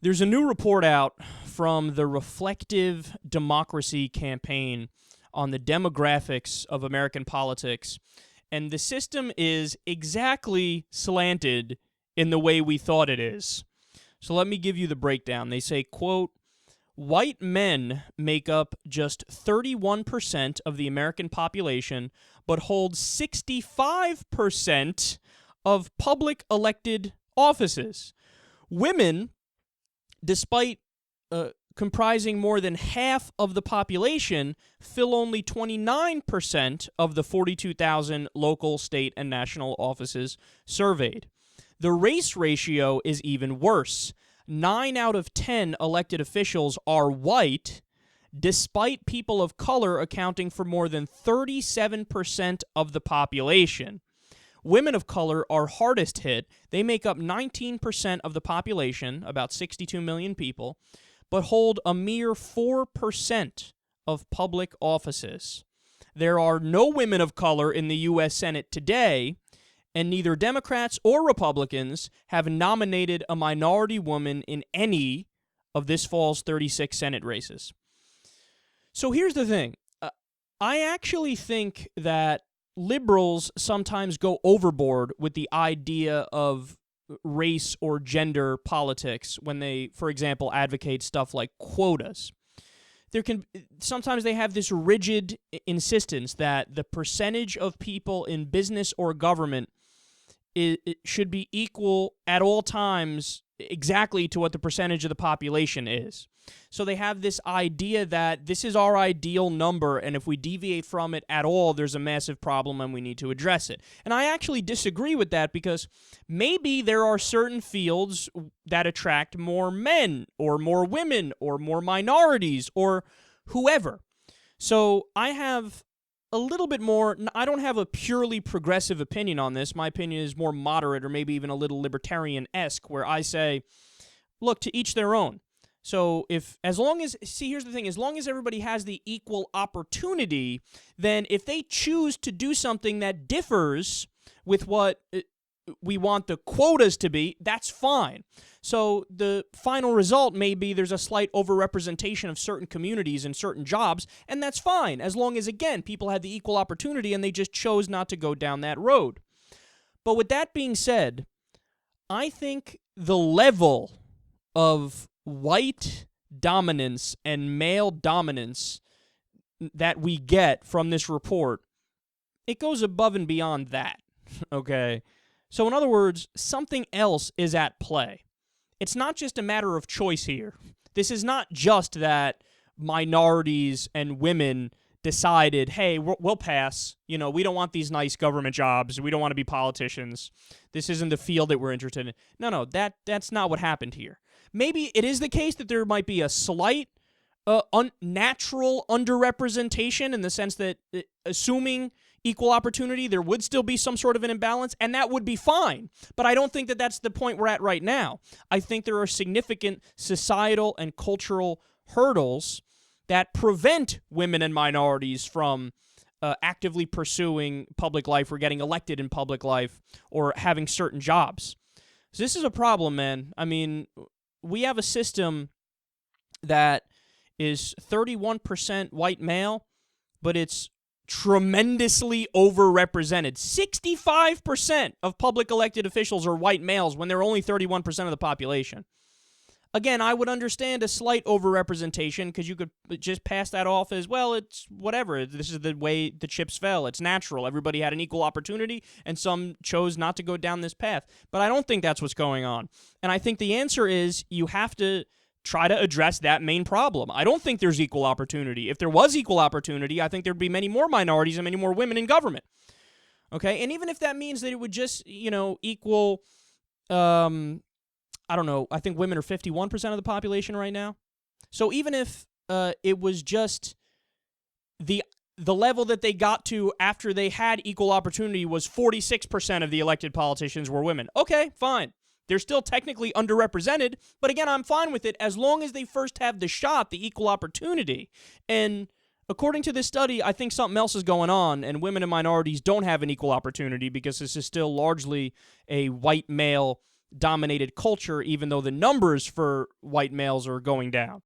There's a new report out from the Reflective Democracy campaign on the demographics of American politics, and the system is exactly slanted in the way we thought it is. So let me give you the breakdown. They say, quote, white men make up just 31% of the American population, but hold 65% of public elected offices. Women, despite comprising more than half of the population, fill only 29% of the 42,000 local, state, and national offices surveyed. The race ratio is even worse. 9 out of 10 elected officials are white, despite people of color accounting for more than 37% of the population. Women of color are hardest hit. They make up 19% of the population, about 62 million people, but hold a mere 4% of public offices. There are no women of color in the U.S. Senate today, and neither Democrats or Republicans have nominated a minority woman in any of this fall's 36 Senate races. So here's the thing. I actually think that liberals sometimes go overboard with the idea of race or gender politics when they, for example, advocate stuff like quotas. Sometimes they have this rigid insistence that the percentage of people in business or government it should be equal at all times exactly to what the percentage of the population is. So they have this idea that this is our ideal number, and if we deviate from it at all, there's a massive problem and we need to address it. And I actually disagree with that because maybe there are certain fields that attract more men or more women or more minorities or whoever. So I have a little bit more, I don't have a purely progressive opinion on this. My opinion is more moderate or maybe even a little libertarian-esque, where I say, look, to each their own. So here's the thing, as long as everybody has the equal opportunity, then if they choose to do something that differs with what we want the quotas to be, that's fine. So the final result may be there's a slight overrepresentation of certain communities and certain jobs, and that's fine, as long as, again, people had the equal opportunity and they just chose not to go down that road. But with that being said, I think the level of white dominance and male dominance that we get from this report, it goes above and beyond that, okay? So in other words, something else is at play. It's not just a matter of choice here. This is not just that minorities and women decided, hey, we'll pass. You know, we don't want these nice government jobs. We don't want to be politicians. This isn't the field that we're interested in. No, that's not what happened here. Maybe it is the case that there might be a slight unnatural underrepresentation in the sense that, assuming equal opportunity, there would still be some sort of an imbalance, and that would be fine. But I don't think that that's the point we're at right now. I think there are significant societal and cultural hurdles that prevent women and minorities from actively pursuing public life or getting elected in public life or having certain jobs. So this is a problem, man. I mean, we have a system that is 31% white male, but it's tremendously overrepresented. 65% of public elected officials are white males when they're only 31% of the population. Again, I would understand a slight overrepresentation because you could just pass that off as, well, it's whatever. This is the way the chips fell. It's natural. Everybody had an equal opportunity, and some chose not to go down this path. But I don't think that's what's going on. And I think the answer is you have to try to address that main problem. I don't think there's equal opportunity. If there was equal opportunity, I think there'd be many more minorities and many more women in government. Okay? And even if that means that it would just, equal, I don't know, I think women are 51% of the population right now. So even if it was just the level that they got to after they had equal opportunity was 46% of the elected politicians were women. Okay, fine. They're still technically underrepresented, but again, I'm fine with it as long as they first have the shot, the equal opportunity. And according to this study, I think something else is going on, and women and minorities don't have an equal opportunity because this is still largely a white male dominated culture, even though the numbers for white males are going down.